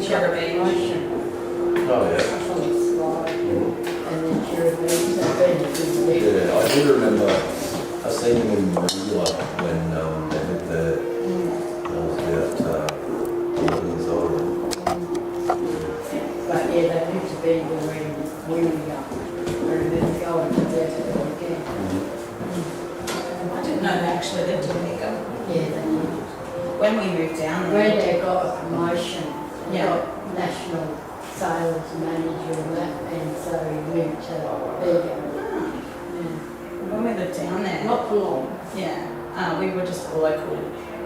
Cherubim. Oh, yeah. Up on the slide. And then cherubim, that been a good week. Yeah, I do remember I seen him in Regular when they did the. I was about 14 years old. But yeah, they need to be where we are. I remember going to that again. I didn't know they actually lived in Mega. Yeah, they did. When we moved down Where there. they got a promotion, they Yeah. got national sales manager and that, and so he moved to Bega. When we lived down there. Not for long. Yeah, we were just at a local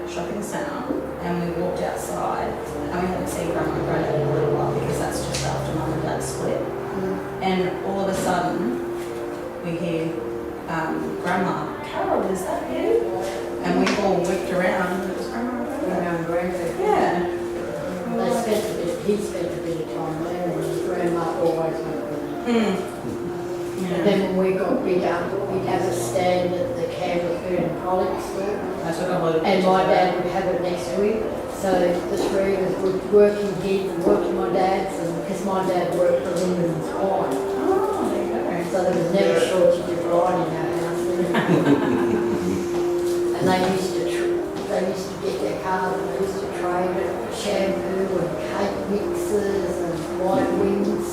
shopping centre and we walked outside and we hadn't seen Grandma and Granddad in a little while because that's just after Mum and Dad split. And all of a sudden we hear, Grandma, Carol, is that you? And we all whipped around and it was Grandma and Granddad. Around Grandad. Yeah. He spent a bit of time there, and his grandma always went with him. And Yeah. then when we got bigger, we'd have a stand at the Canberra Food and Product store, I took a lot of and my dad would have it next to him. So the three of us would work in his and work in my dad's, and because my dad worked for Linden's Wine, Oh, there you go. so there was never a shortage of wine in our house. And they used to get their cars and they used to trade it, shampoo and cake mixes and white wings.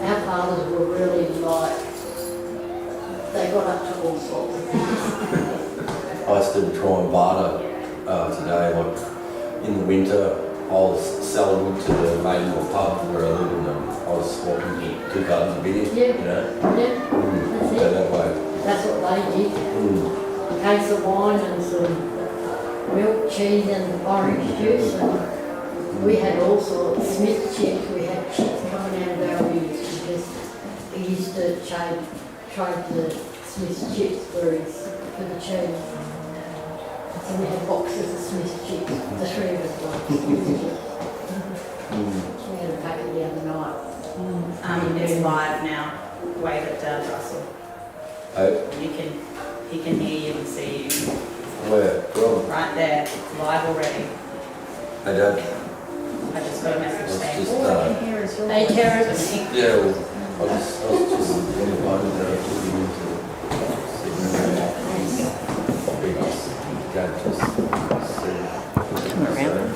Our fathers were really like, they got up to all sorts of things. I still try and barter today, like in the winter. I was selling to the Maidenmore pub where I live, and I was swapping 2 cartons of beer. Yeah. You know, Yeah, that's go it. that way. That's what they did. A case of wine and some milk, cheese and orange juice, and we had all sorts. Smith chicks, we had chicks coming out of our ears because he used to trade the Smith chicks for the cheese. So we had boxes of Smith chicks, the three of us liked Smith chicks. We had a packet the other night. It's live now. Wave at Dad, Russell. He can hear you and see you. Where? From? Right there, it's live already. Hey, Dad. I just got a message It's saying, just, oh, I can hear us all. Hey, Terrence. Yeah, well, I was just in the moment that I took him into Come around.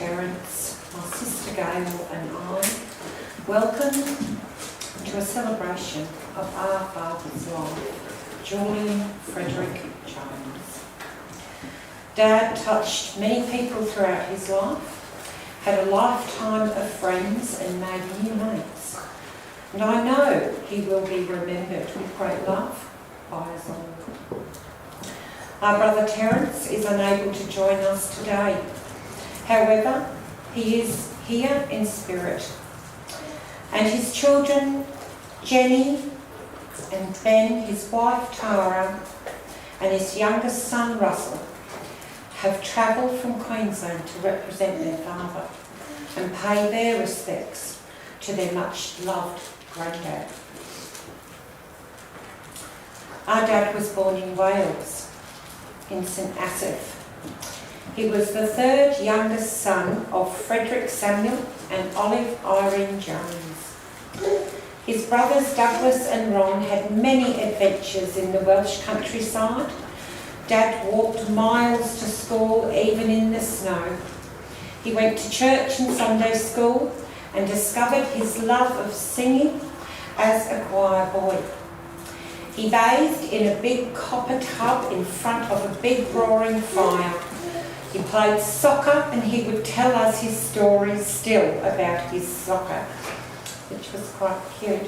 Terence, my sister Gail and I welcome to a celebration of our father's life, Julian Frederick Jones. Dad touched many people throughout his life, had a lifetime of friends and made new mates. And I know he will be remembered with great love by us all. Our brother Terence is unable to join us today. However, he is here in spirit. And his children, Jenny and Ben, his wife Tara, and his youngest son Russell, have travelled from Queensland to represent their father and pay their respects to their much loved granddad. Our dad was born in Wales, in St Asaph. He was the third youngest son of Frederick Samuel and Olive Irene Jones. His brothers Douglas and Ron had many adventures in the Welsh countryside. Dad walked miles to school, even in the snow. He went to church and Sunday school and discovered his love of singing as a choir boy. He bathed in a big copper tub in front of a big roaring fire. He played soccer and he would tell us his stories still about his soccer, which was quite cute.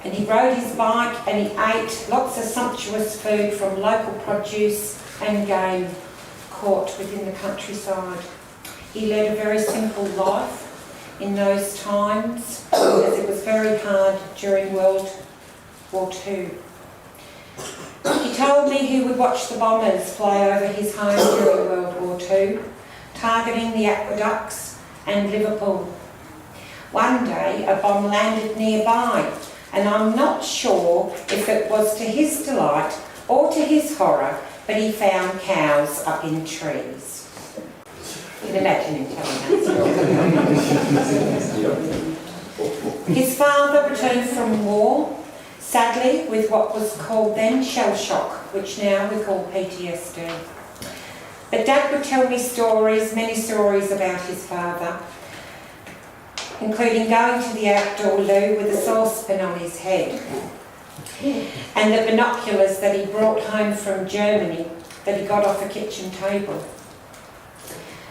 And he rode his bike and he ate lots of sumptuous food from local produce and game caught within the countryside. He led a very simple life in those times, as it was very hard during World War II. He told me he would watch the bombers fly over his home during World War II, targeting the aqueducts and Liverpool. One day a bomb landed nearby, and I'm not sure if it was to his delight or to his horror, but he found cows up in trees. You can imagine him telling that story. His father returned from war, sadly with what was called then shell shock, which now we call PTSD. But Dad would tell me stories, many stories about his father, including going to the outdoor loo with a saucepan on his head, and the binoculars that he brought home from Germany that he got off a kitchen table.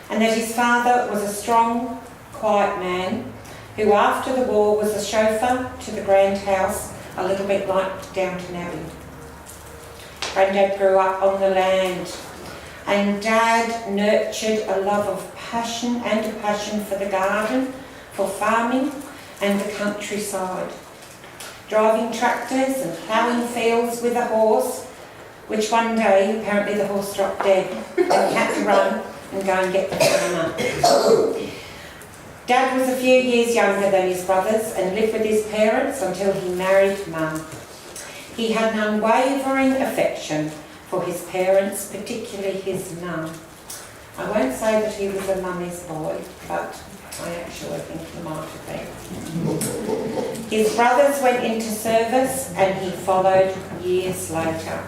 And that his father was a strong, quiet man who after the war was a chauffeur to the Grand House, a little bit like Downton Abbey. Granddad grew up on the land, and Dad nurtured a love of passion and a passion for the garden, for farming and the countryside. Driving tractors and ploughing fields with a horse, which one day apparently the horse dropped dead and he had to run and go and get the farmer. Dad was a few years younger than his brothers and lived with his parents until he married Mum. He had an unwavering affection for his parents, particularly his mum. I won't say that he was a mummy's boy, but I actually think he might have been. His brothers went into service and he followed years later.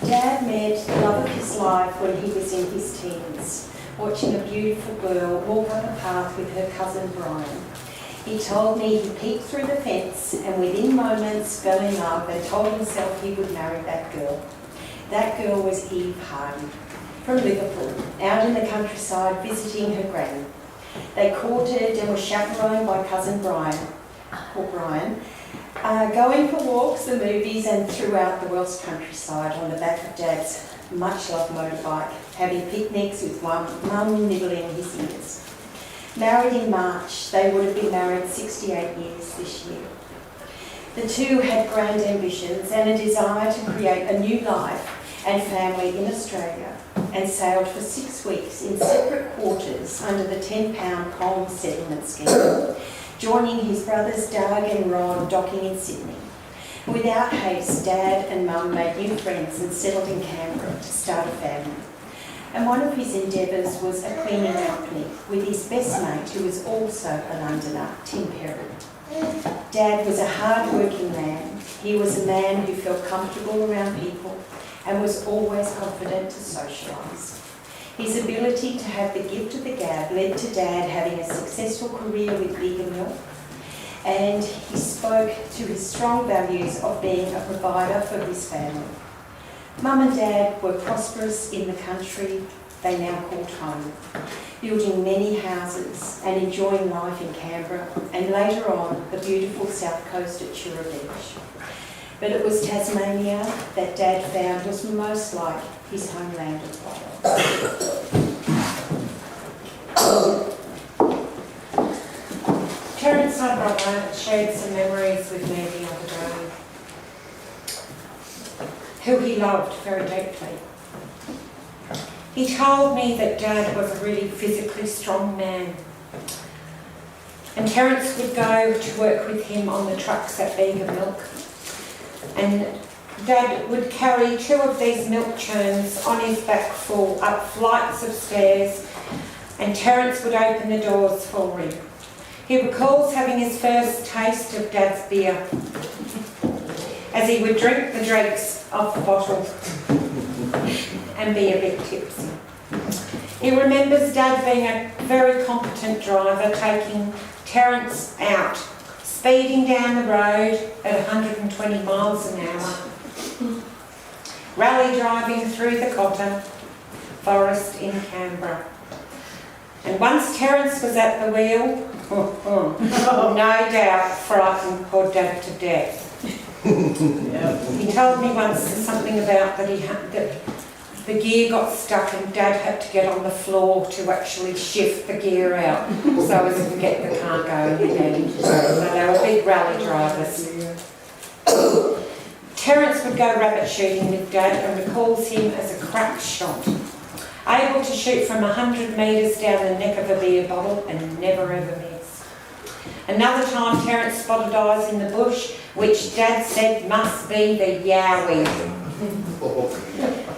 Dad met the love of his life when he was in his teens, watching a beautiful girl walk up a path with her cousin Brian. He told me he peeked through the fence and within moments fell in love and told himself he would marry that girl. That girl was Eve Hardy from Liverpool, out in the countryside visiting her granny. They courted and were chaperoned by cousin Brian, going for walks, the movies and throughout the Welsh countryside on the back of Dad's much-loved motorbike, having picnics with Mum nibbling his ears. Married in March, they would have been married 68 years this year. The two had grand ambitions and a desire to create a new life and family in Australia, and sailed for 6 weeks in separate quarters under the £10 Colne settlement scheme, joining his brothers Doug and Ron docking in Sydney. Without haste, Dad and Mum made new friends and settled in Canberra to start a family. And one of his endeavours was a cleaning company with his best mate, who was also a Londoner, Tim Perry. Dad was a hard-working man. He was a man who felt comfortable around people and was always confident to socialise. His ability to have the gift of the gab led to Dad having a successful career with Vegan Milk, and he spoke to his strong values of being a provider for his family. Mum and Dad were prosperous in the country they now called home, building many houses and enjoying life in Canberra and later on the beautiful south coast at Chura Beach. But it was Tasmania that Dad found was most like his homeland as well. Terence, my brother, shared some memories with me the other day, who he loved very deeply. He told me that Dad was a really physically strong man, and Terence would go to work with him on the trucks at Vegan Milk, and Dad would carry 2 of these milk churns on his back full up flights of stairs, and Terence would open the doors for him. He recalls having his first taste of Dad's beer as he would drink the dregs off the bottle and be a bit tipsy. He remembers Dad being a very competent driver, taking Terence out, speeding down the road at 120 miles an hour, rally driving through the Cotter Forest in Canberra. And once Terence was at the wheel, no doubt frightened poor Dad to death. He told me once something about that that the gear got stuck and Dad had to get on the floor to actually shift the gear out so as to get the car going again. So they were big rally drivers. Terence would go rabbit shooting with Dad and recalls him as a crack shot, able to shoot from 100 metres down the neck of a beer bottle and never ever miss. Another time Terence spotted eyes in the bush, which Dad said must be the yowie.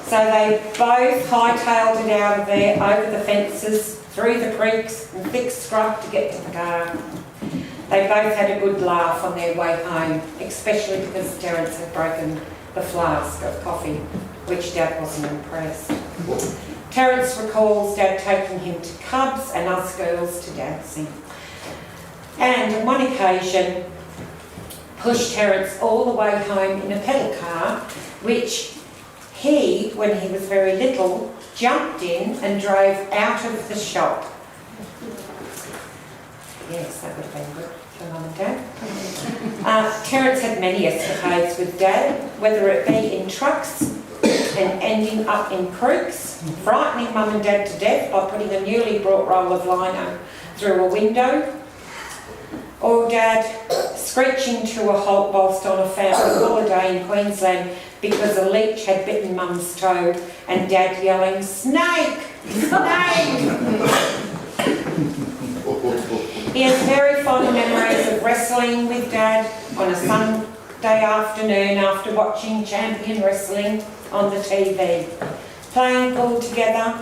So they both hightailed it out of there, over the fences, through the creeks and thick scrub to get to the car. They both had a good laugh on their way home, especially because Terence had broken the flask of coffee, which Dad wasn't impressed. Terence recalls Dad taking him to clubs and us girls to dancing. And on one occasion, pushed Terence all the way home in a pedal car, which he, when he was very little, jumped in and drove out of the shop. Yes, that would have been good for Mum and Dad. Terence had many escapades with Dad, whether it be in trucks and ending up in crooks, frightening Mum and Dad to death by putting a newly brought roll of lino through a window, or Dad screeching to a halt whilst on a family holiday in Queensland because a leech had bitten Mum's toe, and Dad yelling, "Snake! Snake!" He has very fond memories of wrestling with Dad on a Sunday afternoon after watching champion wrestling on the TV. Playing pool together.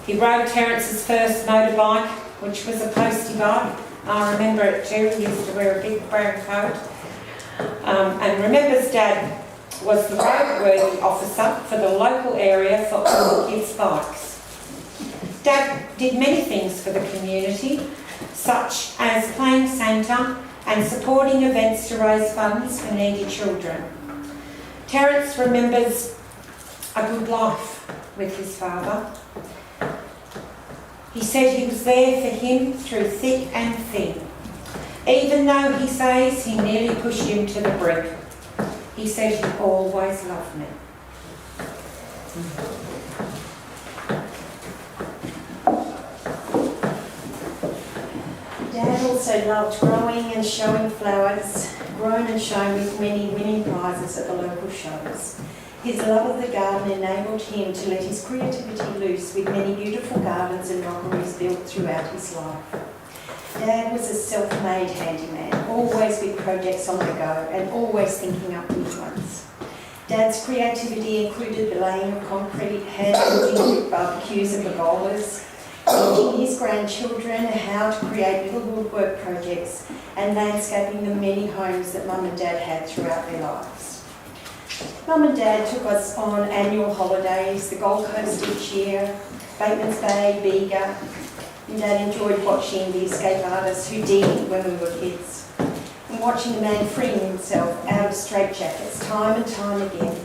He rode Terence's first motorbike, which was a postie bike. I remember it too. He used to wear a big brown coat. And remembers Dad was the roadworthy officer for the local area for all kids' bikes. Dad did many things for the community, such as playing Santa and supporting events to raise funds for needy children. Terence remembers a good life with his father. He said he was there for him through thick and thin. Even though he says he nearly pushed him to the brink, he said he always loved me. Dad also loved growing and showing flowers, grown and shown with many winning prizes at the local shows. His love of the garden enabled him to let his creativity loose with many beautiful gardens and rockeries built throughout his life. Dad was a self-made handyman, always with projects on the go and always thinking up new ones. Dad's creativity included the laying of concrete, hand-building barbecues and pergolas, teaching his grandchildren how to create little woodwork projects and landscaping the many homes that Mum and Dad had throughout their lives. Mum and Dad took us on annual holidays, the Gold Coast each year, Bateman's Bay, Bega, and Dad enjoyed watching the escape artists who did when we were kids, and watching a man freeing himself out of straitjackets time and time again.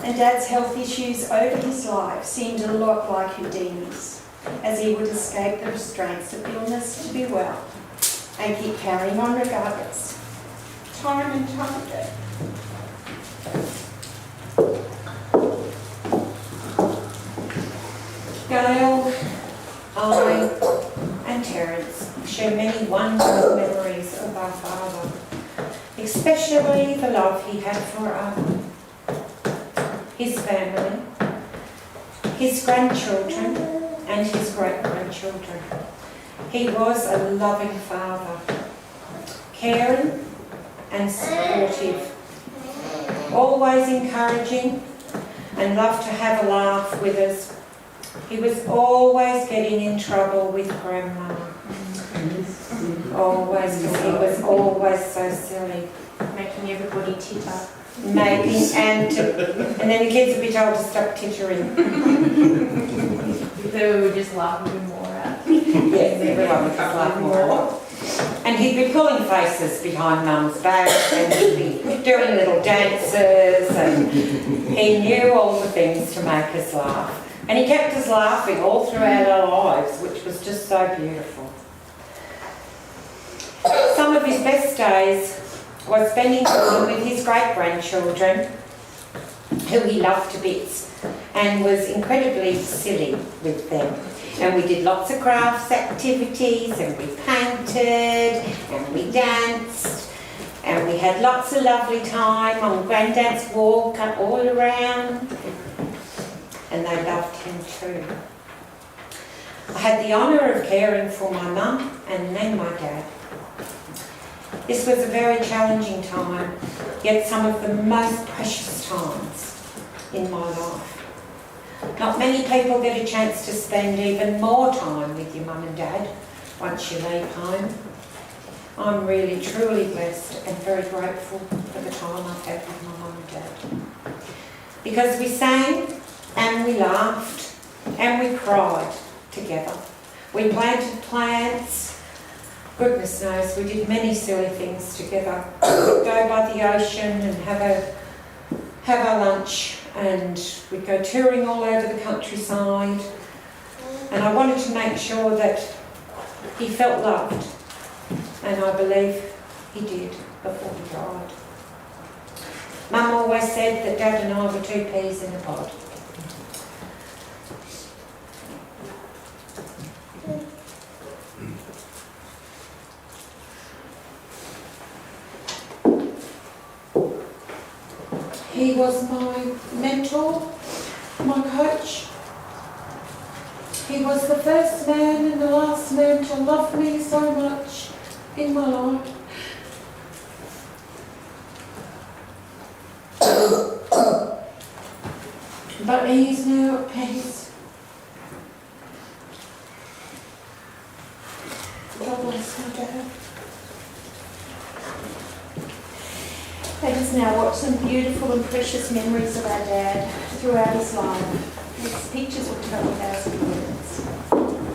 And Dad's health issues over his life seemed a lot like Houdini's, as he would escape the restraints of illness to be well and keep carrying on regardless, time and time again. Gail, I and Terence share many wonderful memories of our father, especially the love he had for his family, his grandchildren and his great-grandchildren. He was a loving father, caring and supportive, always encouraging and loved to have a laugh with us. He was always getting in trouble with Grandma. Always, because he was always so silly. Making everybody tip-up. And then the kids would be told to stop tittering. So we were just laughing more at. Yes, everyone would just laugh more. And he'd be pulling faces behind Mum's back, and he'd be doing little dances, and he knew all the things to make us laugh. And he kept us laughing all throughout our lives, which was just so beautiful. Some of his best days was spending time with his great-grandchildren, who he loved to bits, and was incredibly silly with them. And we did lots of crafts activities, and we painted, and we danced, and we had lots of lovely time on Granddad's walk all around. And they loved him too. I had the honour of caring for my mum and then my dad. This was a very challenging time, yet some of the most precious times in my life. Not many people get a chance to spend even more time with your mum and dad once you leave home. I'm really, truly blessed and very grateful for the time I've had with my mum and dad. Because we sang, and we laughed, and we cried together. We planted plants. Goodness knows, we did many silly things together. We'd go by the ocean and have our lunch, and we'd go touring all over the countryside. And I wanted to make sure that he felt loved, and I believe he did before he died. Mum always said that Dad and I were two peas in a pod. He was my mentor, my coach. He was the first man and the last man to love me so much in my life. But he's now at peace. God bless my dad. Let us now watch some beautiful and precious memories of our dad throughout his life. His pictures will tell 1,000 words.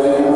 Smiling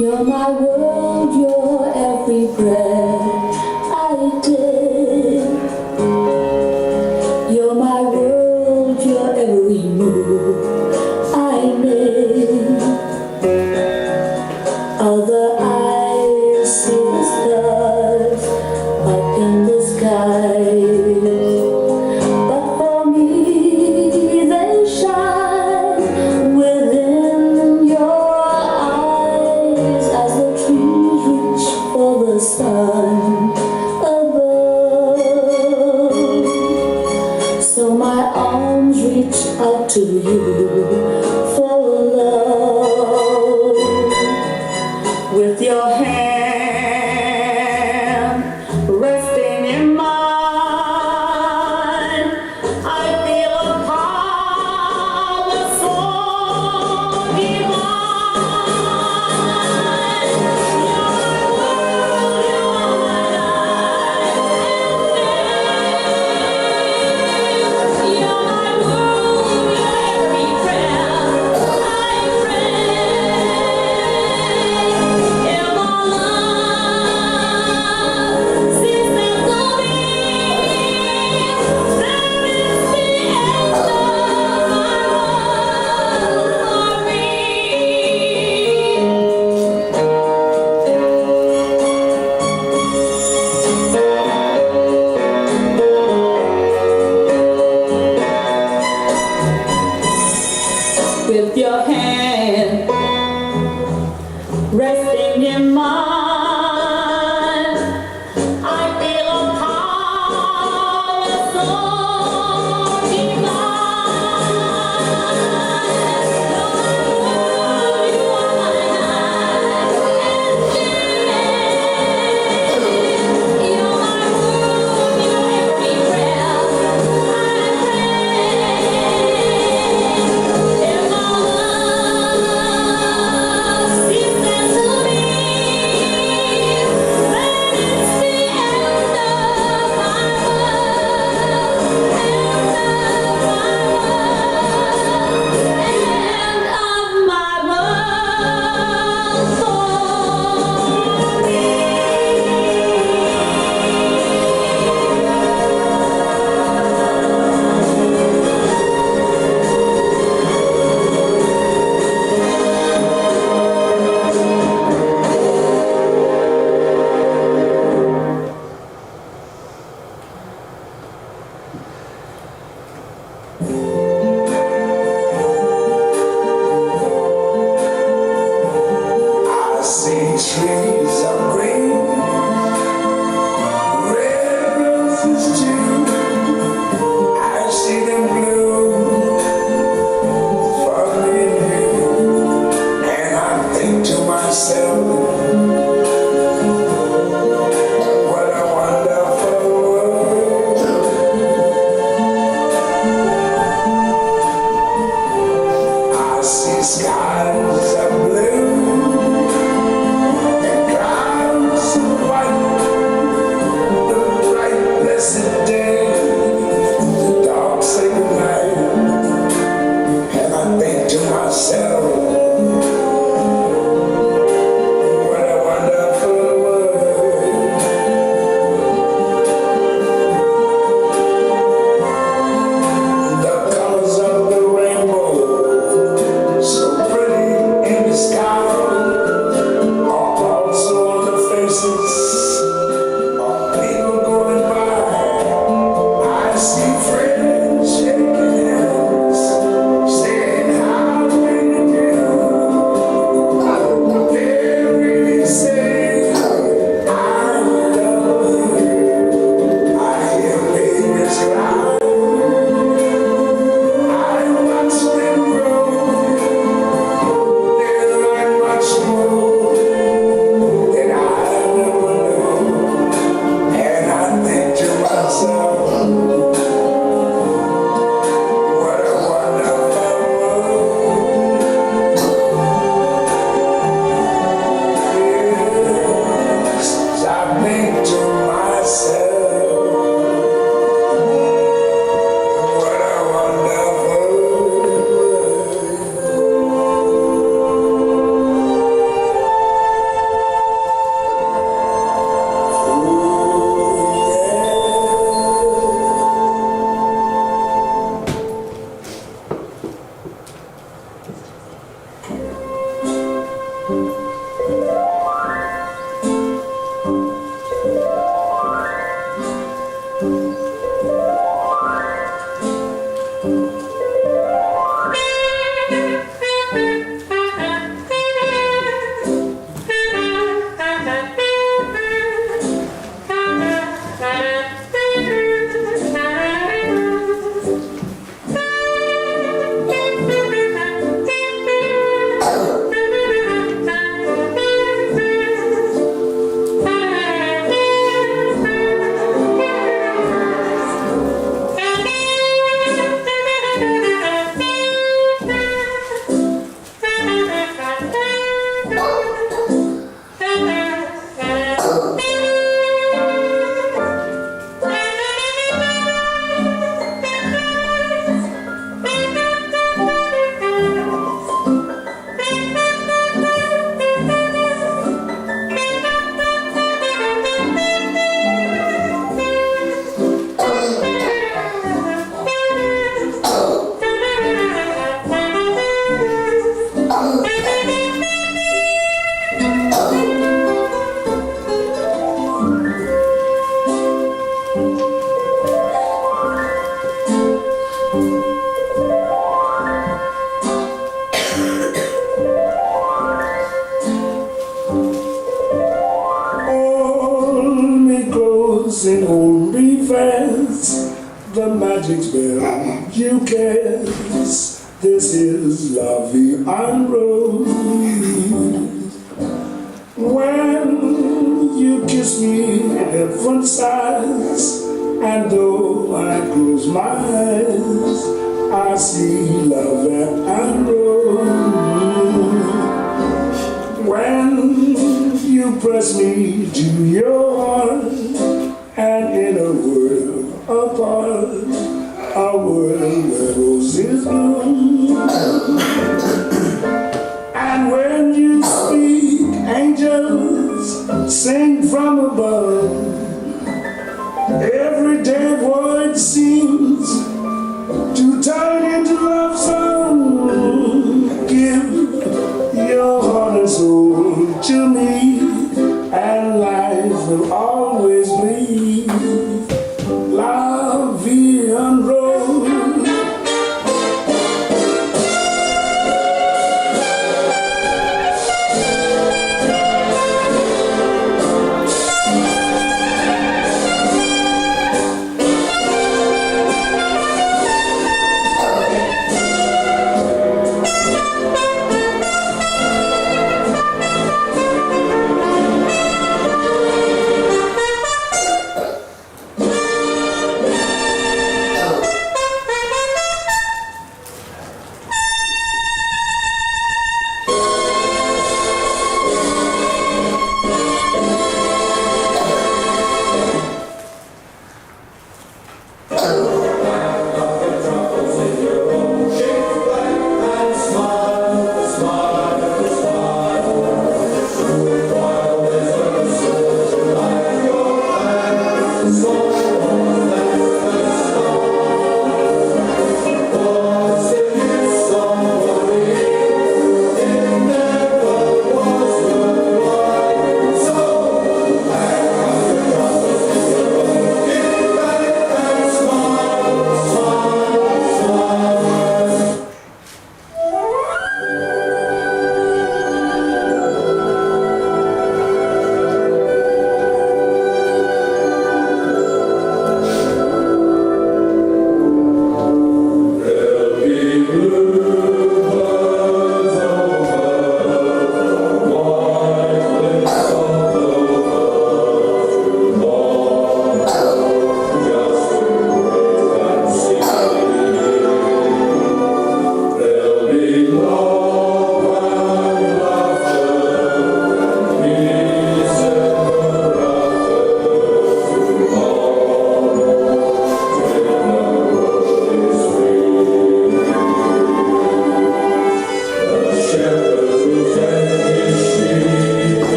You're my world, you're every breath I take. You're my world, you're every move I make. Other eyes see the stars up in the sky, but for me they shine within your eyes as the trees reach for the sun above. So my arms reach out to you for love. With your hand resting in mine, I feel a power so divine. You're my world, you're my life and day. You're my world, you're every prayer I pray. You're my love, since there's no me, there is the end of my love for me. With your hand resting in mine, I feel a power so divine. You're my world, you are my life and day. You're my world, you're every prayer I pray. You're my love, since there's no me, Hold me close and hold me fast. The magic spell you cast. This is La Vie en Rose. When you kiss me, heaven sighs, and though I close my eyes, I see love and rose. When you press me to your heart, and in a world apart, a world where roses bloom. And when you speak, angels sing from above. Every dead word seems to turn into love song. Give your heart and soul to me, and life will always be La Vie en Rose.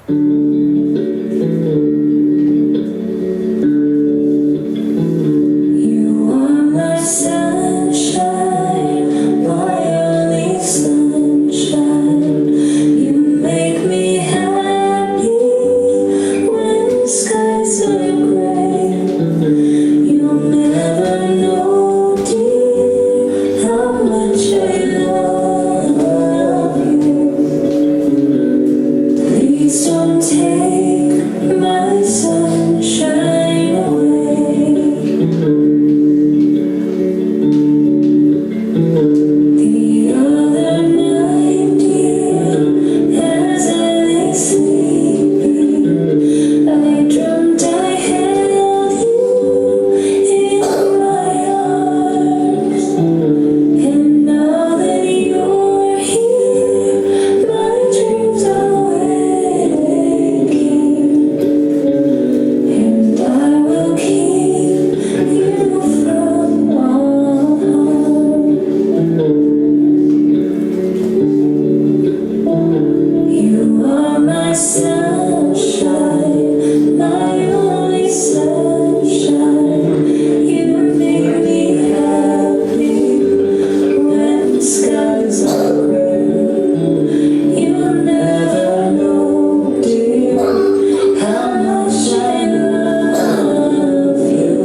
You are my sunshine, my only sunshine. You make me happy when the skies are gray. You'll never know, dear, how much I love you. Please don't take my sunshine away. The other night, dear, as I lay sleeping, I dreamt I held you in my arms. And now that you're here, my dreams are waking, and I will keep you from all harm. You are my sunshine, my only sunshine. You make me happy when the skies are gray. You'll never know, dear, how much I love you.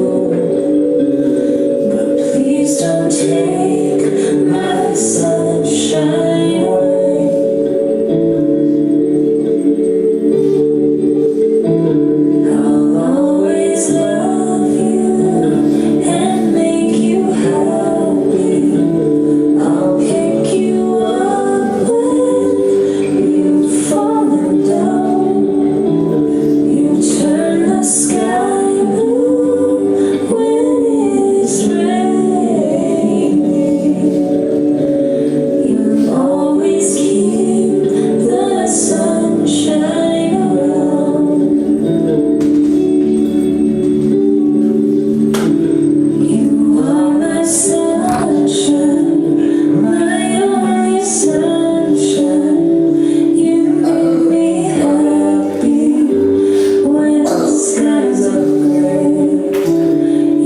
But please don't take my sunshine away. I'll always love you and make you happy. I'll pick you up when you've fallen down. You turn the sky blue when it's raining. You'll always keep the sunshine around. You are my sunshine, my only sunshine. You make me happy when the skies are gray.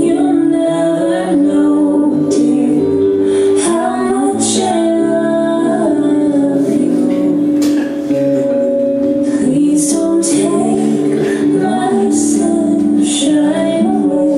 You'll never know, dear, how much I love you. Please don't take my sunshine away.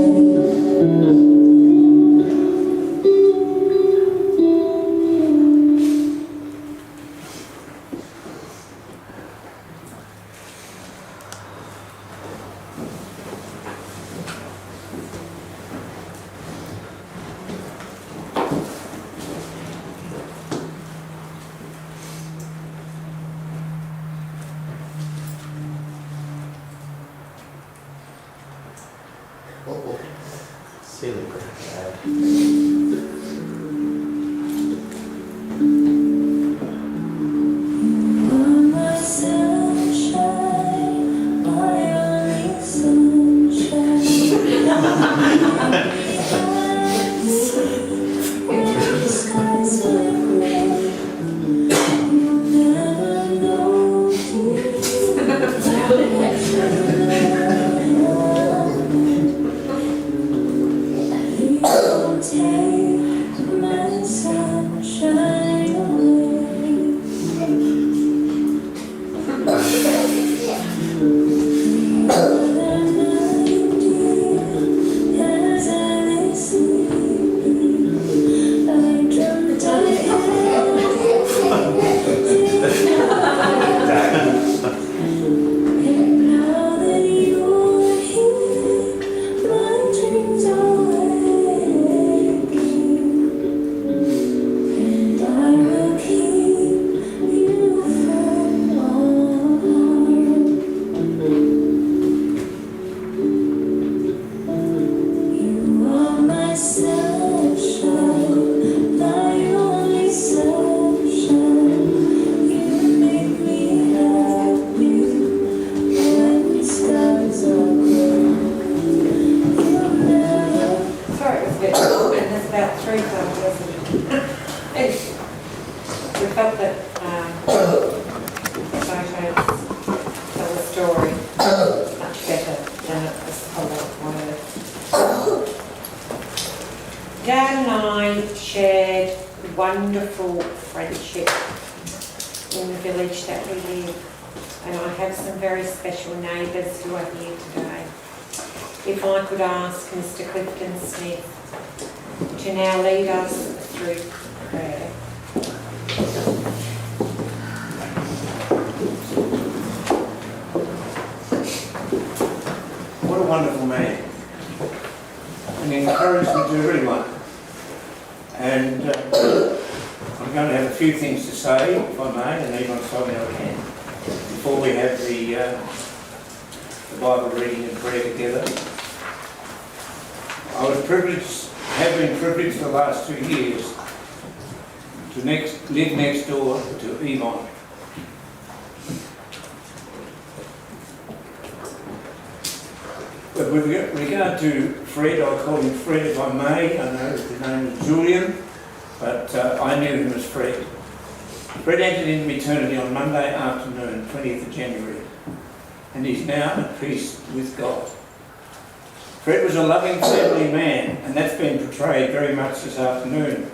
Silly crap. You are my sunshine, my only sunshine. When the skies are gray, you'll never know, dear, how much I love you. Please don't take wonderful friendship in the village that we live. And I have some very special neighbours who are here today. If I could ask Mr. Clifton Smith to now lead us through prayer. What a wonderful man. An encouragement to everyone. And I'm going to have a few things to say, if I may, and Yvonne's told me I can, before we have the Bible reading and prayer together. I was privileged, have been privileged for the last 2 years to live next door to Yvonne. But with regard to Fred, I'll call him Fred if I may. I know his name is Julian, but I knew him as Fred. Fred entered into eternity on Monday afternoon, 20th of January, and he's now at peace with God. Fred was a loving family man, and that's been portrayed very much this afternoon.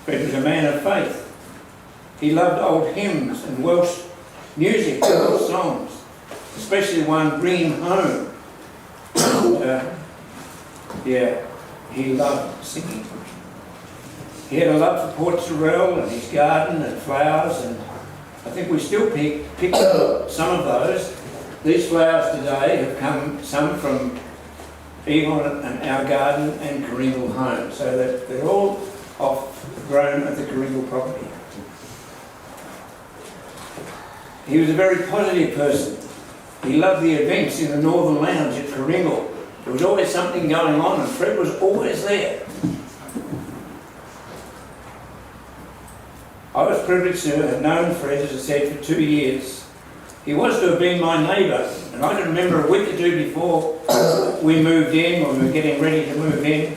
Fred was a man of faith. He loved old hymns and Welsh music, Welsh songs, especially one, Bring Him Home. And, he loved singing. He had a love for Port Sorrel and his garden and flowers, and I think we still pick up some of those. These flowers today have come, some from Yvonne and our garden and Karingal home, so that they're all grown at the Karingal property. He was a very positive person. He loved the events in the Northern Lounge at Karingal. There was always something going on, and Fred was always there. I was privileged to have known Fred, as I said, for 2 years. He was to have been my neighbour, and I can remember a week or two before we moved in, when we were getting ready to move in,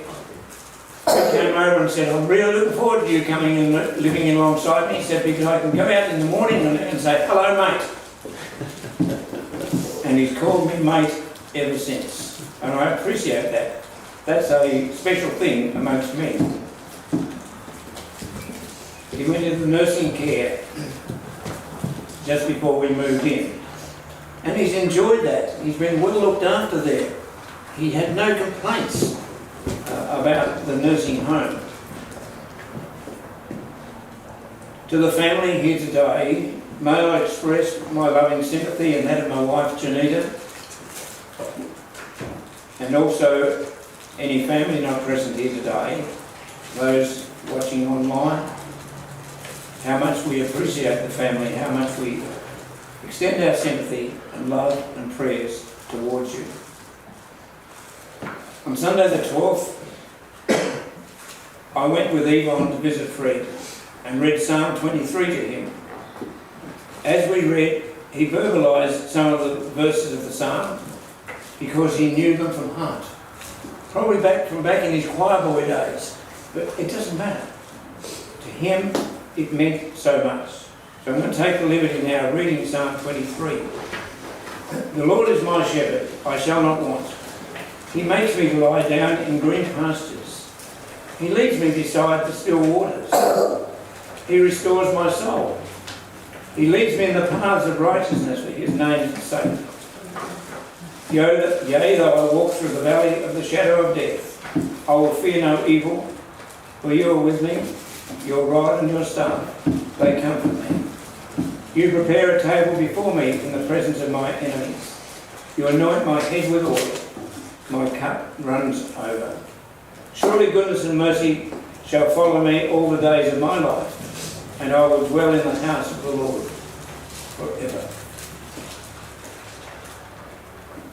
Fred came over and said, I'm really looking forward to you coming and living in alongside me. He said, because I can go out in the morning and say, hello mate. And he's called me mate ever since. And I appreciate that. That's a special thing amongst me. He went into nursing care just before we moved in. And he's enjoyed that. He's been well looked after there. He had no complaints about the nursing home. To the family here today, may I express my loving sympathy and that of my wife Janita, and also any family not present here today, those watching online, how much we appreciate the family, how much we extend our sympathy and love and prayers towards you. On Sunday the 12th, I went with Yvonne to visit Fred and read Psalm 23 to him. As we read, he verbalised some of the verses of the psalm because he knew them from heart. Probably from back in his choir boy days, but it doesn't matter. To him, it meant so much. So I'm going to take the liberty now of reading Psalm 23. The Lord is my shepherd, I shall not want. He makes me lie down in green pastures. He leads me beside the still waters. He restores my soul. He leads me in the paths of righteousness for his name's sake. Yea, though I walk through the valley of the shadow of death, I will fear no evil, for you are with me. Your rod and your staff, they comfort me. You prepare a table before me in the presence of my enemies. You anoint my head with oil. My cup runs over. Surely goodness and mercy shall follow me all the days of my life, and I will dwell in the house of the Lord forever.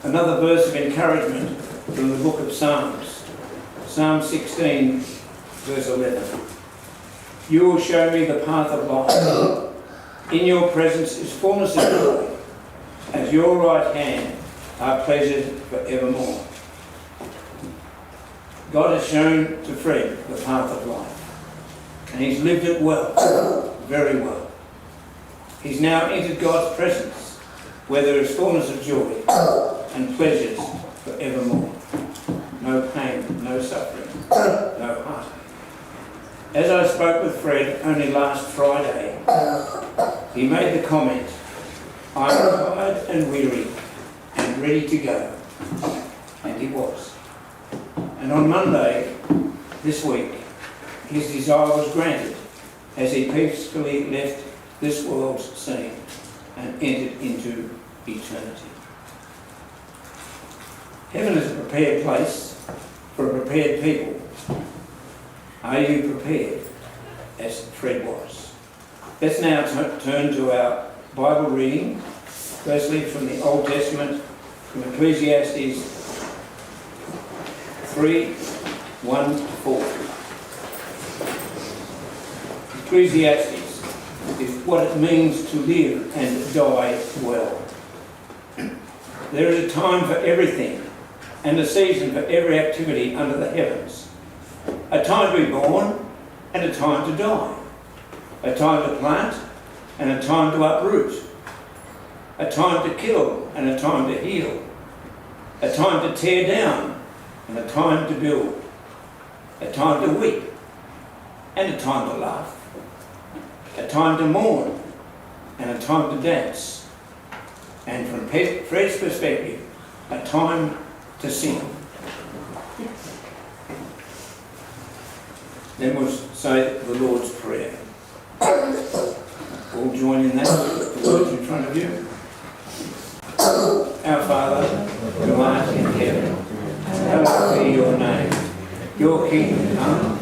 Another verse of encouragement from the book of Psalms. Psalm 16, verse 11. You will show me the path of life. In your presence is fullness of joy. At your right hand are pleasures forevermore. God has shown to Fred the path of life. And he's lived it well, very well. He's now entered God's presence, where there is fullness of joy and pleasures forevermore. No pain, no suffering, no heartache. As I spoke with Fred only last Friday, he made the comment, "I'm tired and weary and ready to go." And he was. And on Monday this week, his desire was granted as he peacefully left this world's scene and entered into eternity. Heaven is a prepared place for prepared people. Are you prepared, as Fred was? Let's now turn to our Bible reading, firstly from the Old Testament, from Ecclesiastes 3:1-4. Ecclesiastes is what it means to live and die well. There is a time for everything and a season for every activity under the heavens. A time to be born and a time to die. A time to plant and a time to uproot. A time to kill and a time to heal. A time to tear down and a time to build. A time to weep and a time to laugh. A time to mourn and a time to dance. And from Fred's perspective, a time to sing. Then we'll say the Lord's Prayer. All join in that, the words in front of you. Our Father, who art in heaven, hallowed be your name. Your kingdom come,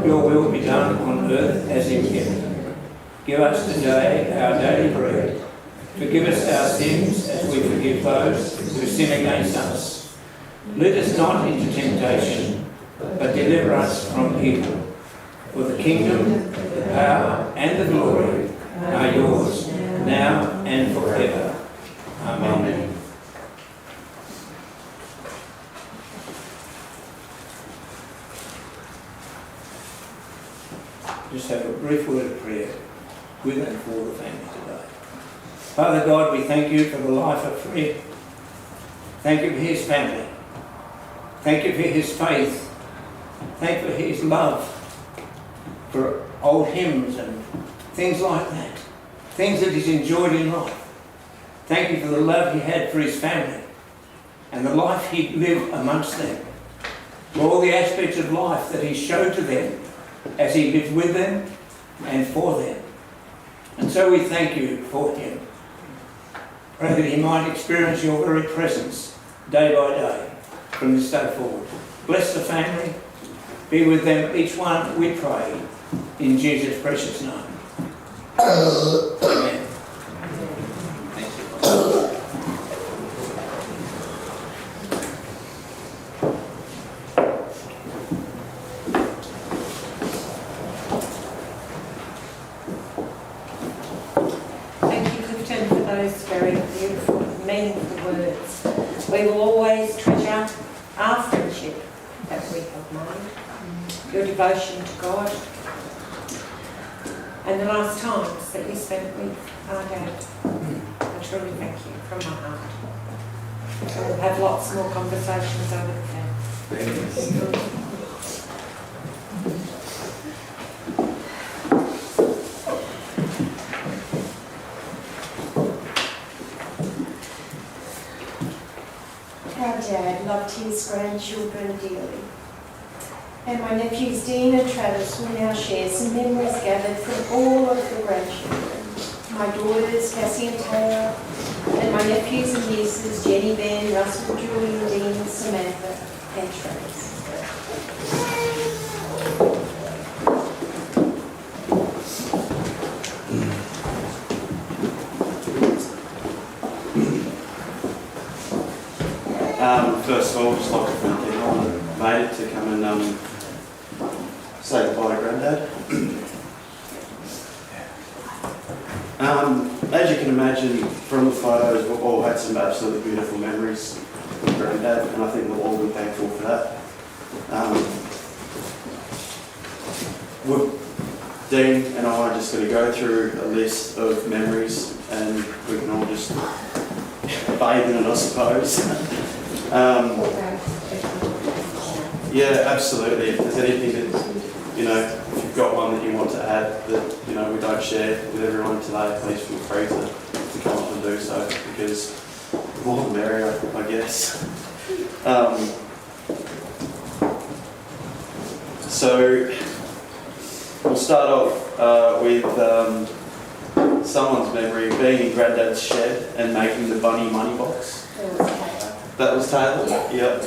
your will be done on earth as in heaven. Give us today our daily bread. Forgive us our sins as we forgive those who sin against us. Lead us not into temptation, but deliver us from evil. For the kingdom, the power, and the glory are yours, now and forever. Amen. Just have a brief word of prayer with and for the family today. Father God, we thank you for the life of Fred. Thank you for his family. Thank you for his faith. Thank you for his love for old hymns and things like that. Things that he's enjoyed in life. Thank you for the love he had for his family and the life he lived amongst them. For all the aspects of life that he showed to them as he lived with them and for them. And so we thank you for him. Pray that he might experience your very presence day by day from this day forward. Bless the family. Be with them, each one, we pray, in Jesus' precious name. Amen. Thank you. Thank you, Clifton, for those very beautiful, meaningful words. We will always treasure our friendship that we have made, your devotion to God, and the last times that you spent with our dad. I truly thank you from my heart. And we'll have lots more conversations over the phone. Our dad loved his grandchildren dearly. And my nephews Dean and Travis will now share some memories gathered from all of the grandchildren. My daughters, Cassie and Taylor, and my nephews and nieces, Jenny, Ben, Russell, Julian, Dean, Samantha, and Travis. First of all, I'd just like to thank everyone that made it to come and say goodbye to Granddad. As you can imagine from the photos, we've all had some absolutely beautiful memories with Granddad, and I think we'll all be thankful for that. Dean and I are just going to go through a list of memories, and we can all just bathe in it, I suppose. Yeah, absolutely. If there's anything that, if you've got one that you want to add that we don't share with everyone today, please feel free to come up and do so, because the more the merrier, I guess. So we'll start off with someone's memory being in Granddad's shed and making the bunny money box. That was Taylor? Yep.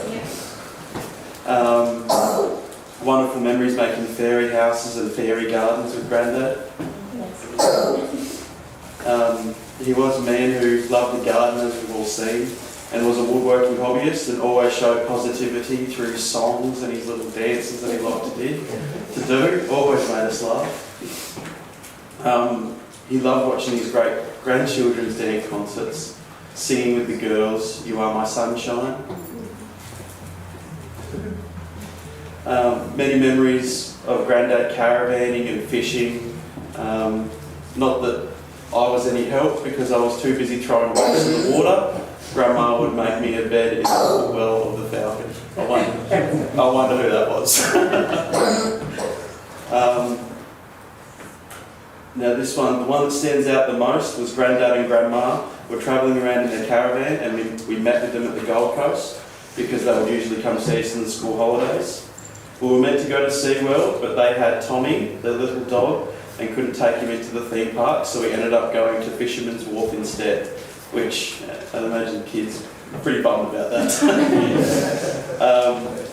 Wonderful memories making fairy houses and fairy gardens with Grandad. He was a man who loved the garden, as we've all seen, and was a woodworking hobbyist and always showed positivity through his songs and his little dances that he liked to do. Always made us laugh. He loved watching his great-grandchildren's dance concerts, singing with the girls, "You Are My Sunshine." Many memories of Grandad caravanning and fishing. Not that I was any help because I was too busy throwing rocks in the water. Grandma would make me a bed in the well of the Falcon. I wonder who that was. Now this one, the one that stands out the most was Grandad and Grandma were travelling around in their caravan, and we met with them at the Gold Coast because they would usually come see us in the school holidays. We were meant to go to SeaWorld, but they had Tommy, their little dog, and couldn't take him into the theme park, so we ended up going to Fisherman's Wharf instead, which I'd imagine kids are pretty bummed about that.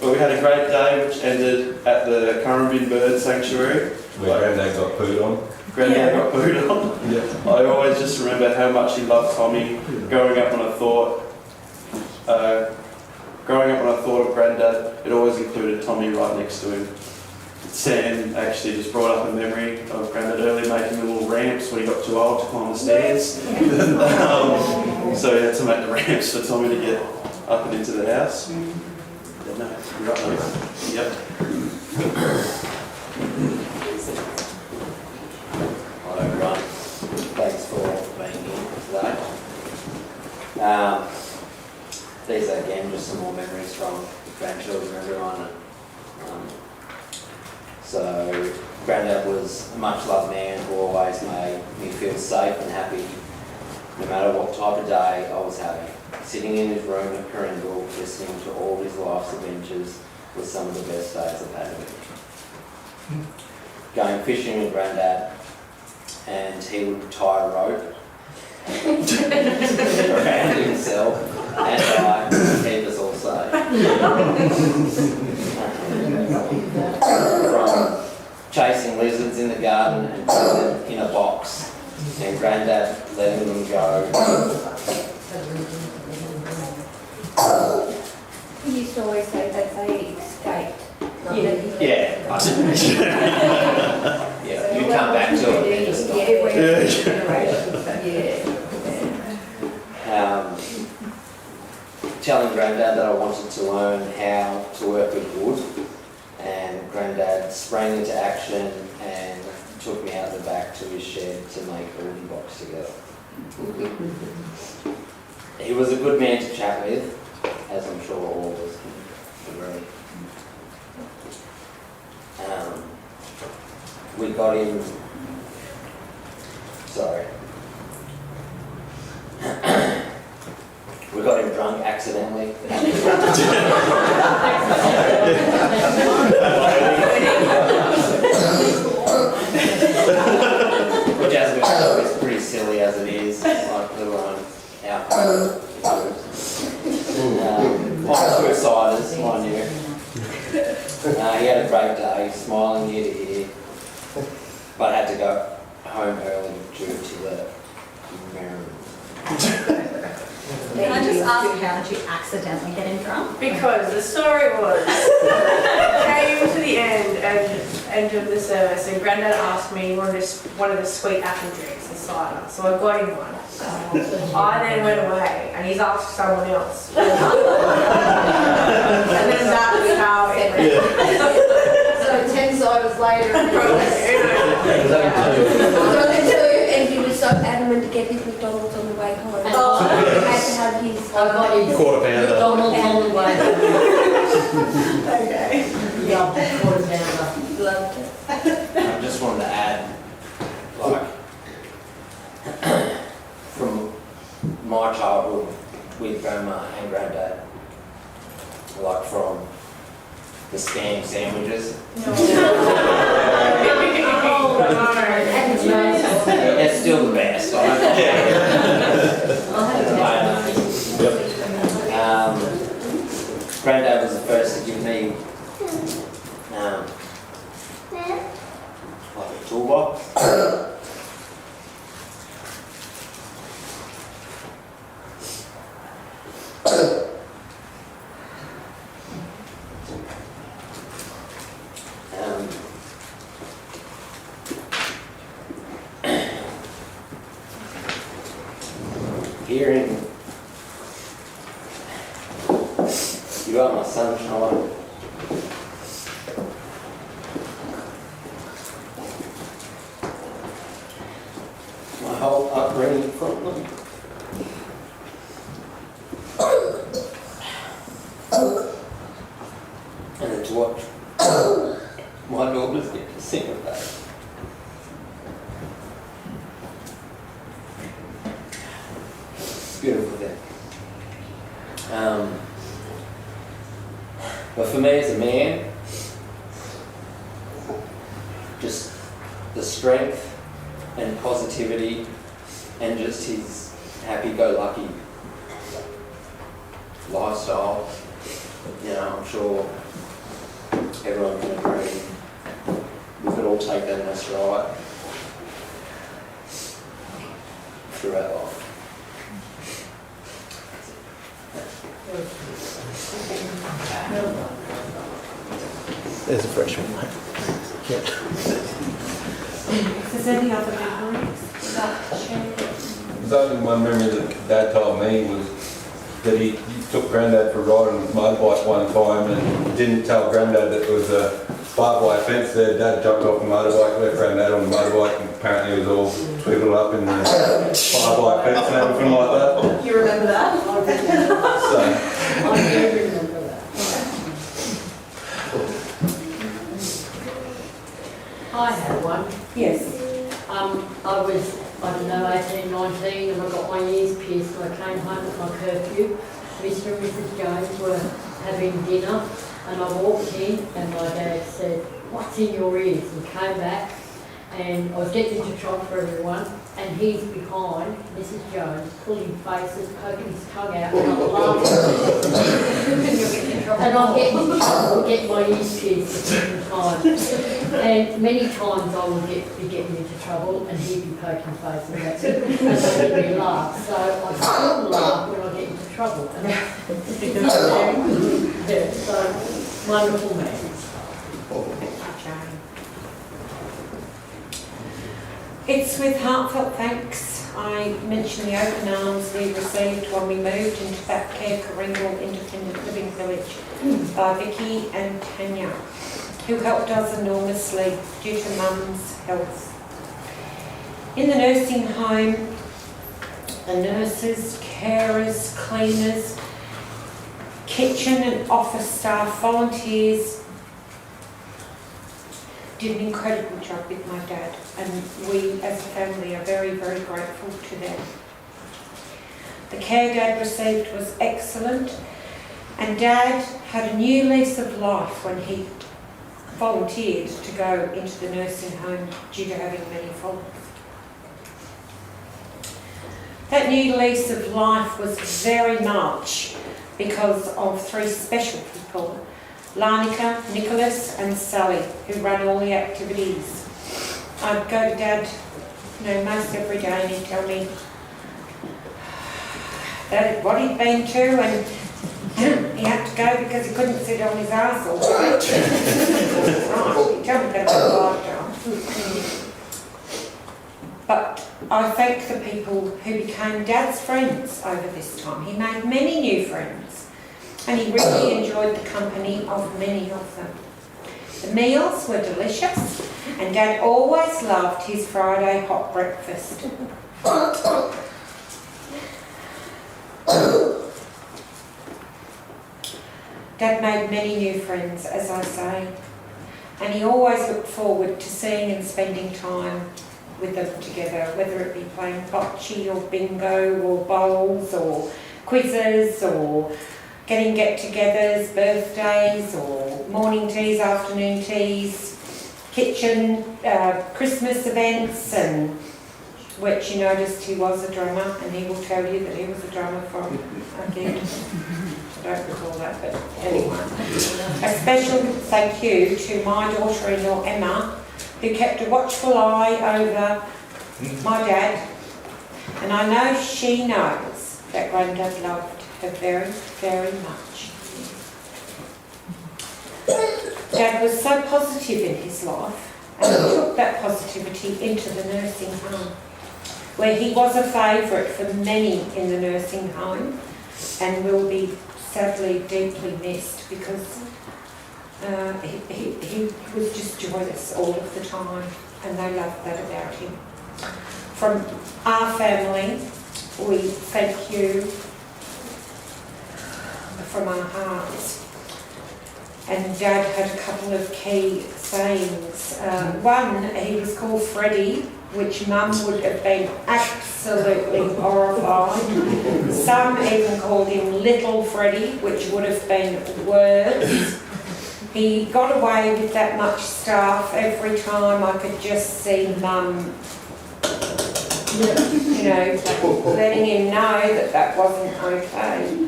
But we had a great day, which ended at the Currumbin Bird Sanctuary. Where Grandad got pooed on. Grandad got pooed on. Yeah. I always just remember how much he loved Tommy. Growing up when I thought of Grandad, it always included Tommy right next to him. Sam actually just brought up a memory of Grandad early making the little ramps when he got too old to climb the stairs. So he had to make the ramps for Tommy to get up and into the house. No, you're right, mate. Yep. Hello everyone, thanks for being here today. These are again just some more memories from the grandchildren and everyone. So Grandad was a much loved man who always made me feel safe and happy no matter what type of day I was having. Sitting in his room at Coringal, listening to all his life's adventures was some of the best days I've had with him. Going fishing with Grandad, and he would tie a rope around himself and I to keep us all safe. From chasing lizards in the garden and putting them in a box, and Grandad letting them go. He used to always say that they escaped. Yeah, you come back to it and just stop. Telling Grandad that I wanted to learn how to work with wood, and Grandad sprang into action and took me out the back to his shed to make a wooden box together. He was a good man to chat with, as I'm sure all of us can agree. We got him, we got him drunk accidentally. Which as we know is pretty silly as it is, like little alcohol. On two ciders, mind you. He had a great day, smiling ear to ear, but I had to go home early due to the merriment. Can I just ask, how did you accidentally get him drunk? Because the story was, came to the end of the service, and Grandad asked me one of the sweet apple drinks, a cider. So I got him one. I then went away, and he's asked someone else. And then that was how it went. So 10 ciders later, And he was so adamant to get his McDonald's on the way home. And He had to have his I got his Quarter pounder. McDonald's on the way. Okay. Yeah, quarter pounder. Loved it. my childhood with grandma and granddad, like from the spam sandwiches. It's still the best. Granddad was the first to give me like a toolbox. Hearing you got my sunshine. My whole upbringing from them. And then to watch my daughters get to sing of that. Beautiful thing. But for me as a man, just the strength and positivity and just his happy-go-lucky lifestyle, you know, I'm sure everyone can agree. We could all take that in our stride throughout life. There's a fresh one, mate. Yeah. Is there any other memories that shared? There's only one memory that Dad told me was that he took Grandad for a ride on his motorbike one time and didn't tell Grandad that there was a barbed wire fence there. Dad jumped off the motorbike, left Grandad on the motorbike, and apparently it was all twiddled up in the barbed wire fence and everything like that. You remember that? So, I do remember that. I had one. Yes. I was, I don't know, 18, 19, and I got my ears pierced and I came home at my curfew. Mr. and Mrs. Jones were having dinner and I walked in and my dad said, "What's in your ears?" And came back and I was getting into trouble for everyone and he's behind Mrs. Jones, pulling faces, poking his tongue out and I'm laughing. And I'm getting into trouble, getting my ears pierced at the same time. And many times I would be getting into trouble and he'd be poking faces at me and making me laugh. So I still laugh when I get into trouble. And yeah, so wonderful man. It's with heartfelt thanks I mention the open arms we received when we moved into that Care Karingal Independent Living Village by Vicky and Tanya, who helped us enormously due to Mum's health. In the nursing home, the nurses, carers, cleaners, kitchen and office staff, volunteers did an incredible job with my dad, and we as a family are very, very grateful to them. The care Dad received was excellent, and Dad had a new lease of life when he volunteered to go into the nursing home due to having many faults. That new lease of life was very much because of three special people, Larnica, Nicholas and Sally, who run all the activities. I'd go to Dad, most every day, and he'd tell me that what he'd been to, and he had to go because he couldn't sit on his arse all day. Right, he'd tell me that about a lifetime. But I thank the people who became Dad's friends over this time. He made many new friends, and he really enjoyed the company of many of them. The meals were delicious, and Dad always loved his Friday hot breakfast. Dad made many new friends, as I say, and he always looked forward to seeing and spending time with them together, whether it be playing bocce or bingo or bowls or quizzes or getting get-togethers, birthdays or morning teas, afternoon teas, kitchen, Christmas events, and which you noticed he was a drummer, and he will tell you that he was a drummer from a gig. I don't recall that, but anyway. A special thank you to my daughter-in-law Emma, who kept a watchful eye over my dad, and I know she knows that Grandad loved her very, very much. Dad was so positive in his life, and he took that positivity into the nursing home, where he was a favourite for many in the nursing home, and will be sadly deeply missed because he was just joyous all of the time, and they loved that about him. From our family, we thank you from our hearts. And Dad had a couple of key sayings. One, he was called Freddie, which Mum would have been absolutely horrified. Some even called him Little Freddie, which would have been worse. He got away with that much stuff every time. I could just see Mum, you know, letting him know that that wasn't okay.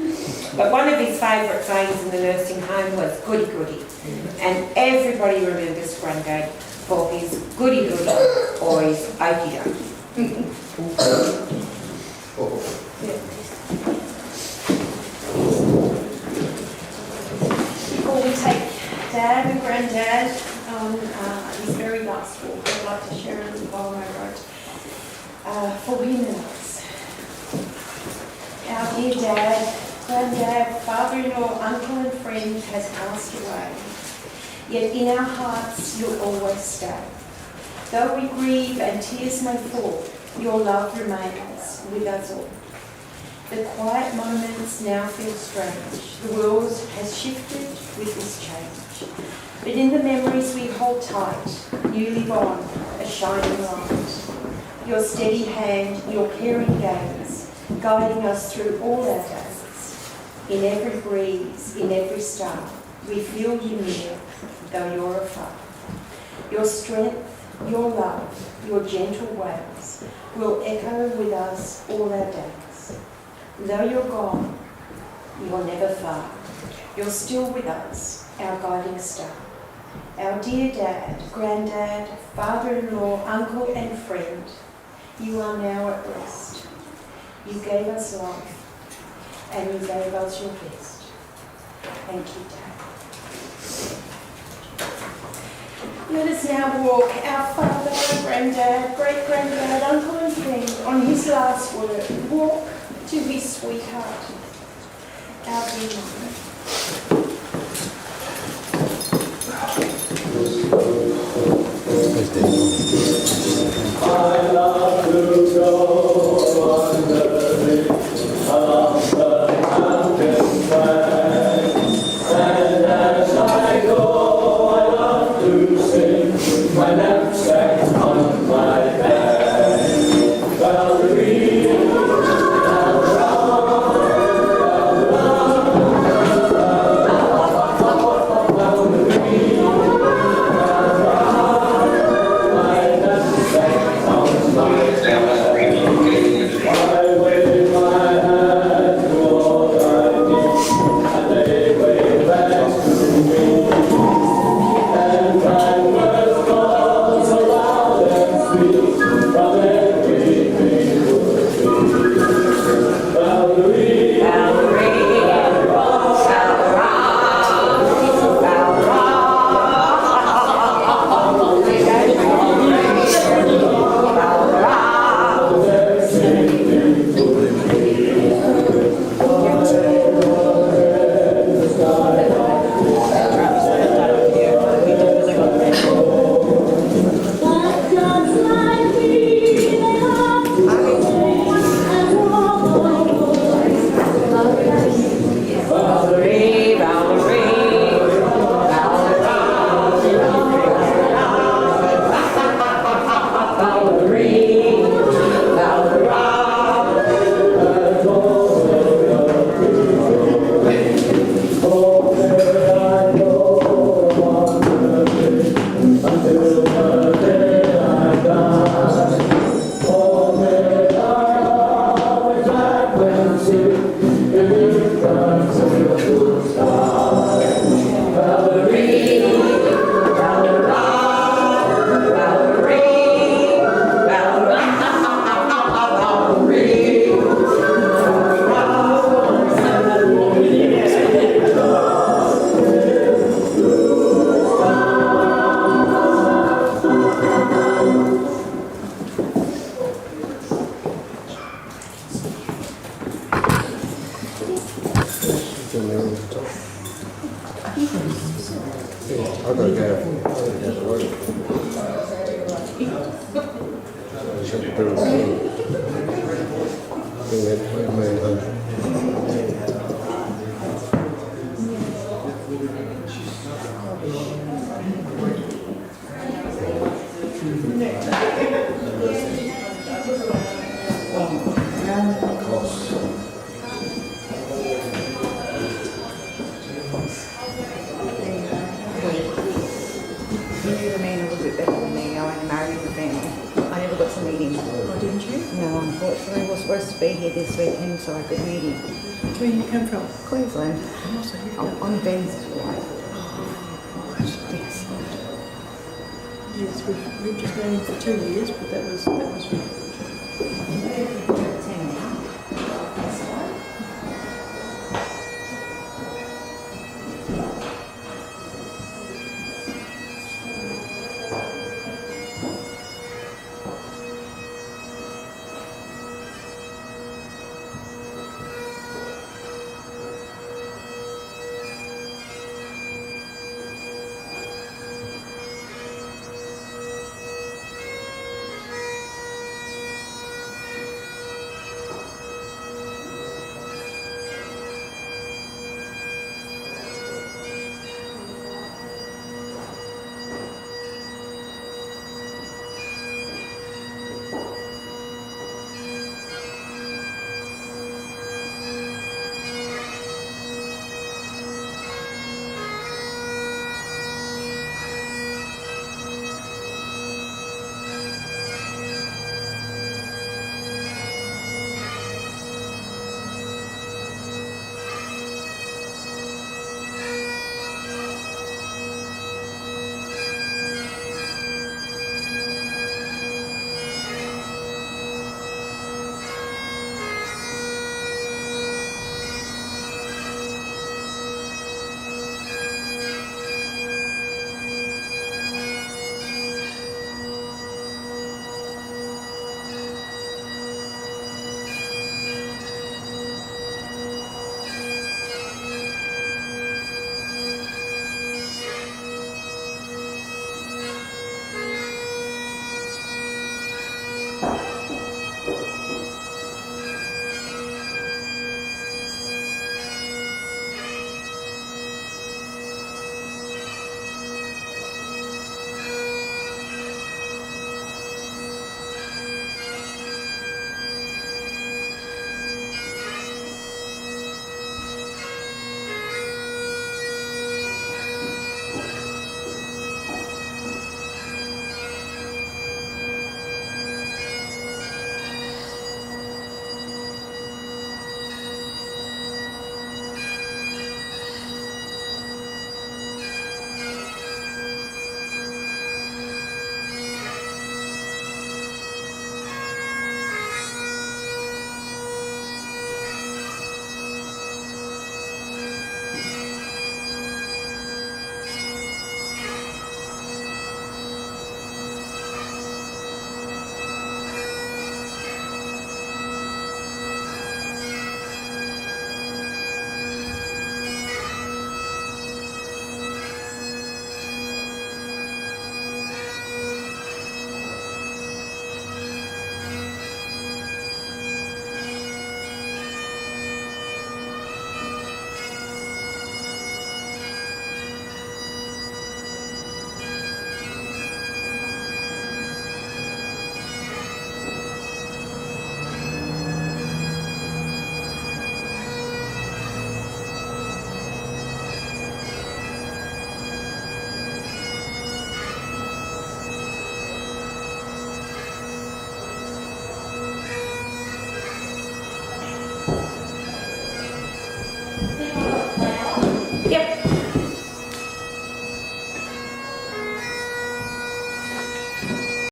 But one of his favourite sayings in the nursing home was goody goody. And everybody remembers Grandad for his goody goody or his okey doke. Before we take Dad and Grandad on his very last walk, I'd like to share a little poem I wrote for hymns. Our dear Dad, Grandad, father-in-law, uncle and friend has passed away. Yet in our hearts you'll always stay. Though we grieve and tears may fall, your love remains with us all. The quiet moments now feel strange. The world has shifted with this change. But in the memories we hold tight, you live on, a shining light. Your steady hand, your caring gaze, guiding us through all our days. In every breeze, in every star, we feel you near, though you're afar. Your strength, your love, your gentle ways will echo with us all our days. Though you're gone, you're never far. You're still with us, our guiding star. Our dear Dad, Grandad, father-in-law, uncle and friend, you are now at rest. You gave us life, and you gave us your best. Thank you, Dad. Let us now walk our father, Grandad, great-granddad, uncle and friend on his last word. Walk to his sweetheart, our dear mother. I love to go wandering along the mountain track, and as I go, I love to sing my knapsack on my back. Valerie, Valera, I've got to go. I've to work. Shut the door. Bring that man home. You knew the man a little bit better than me. I only married in the family. I never got to meet him. Oh, didn't you? No, unfortunately, we were supposed to be here this weekend so I could meet him. Where you come from? Queensland. Oh, so you've got- On Ben's wife. Yes. Yes, we've just known him for 2 years, but that was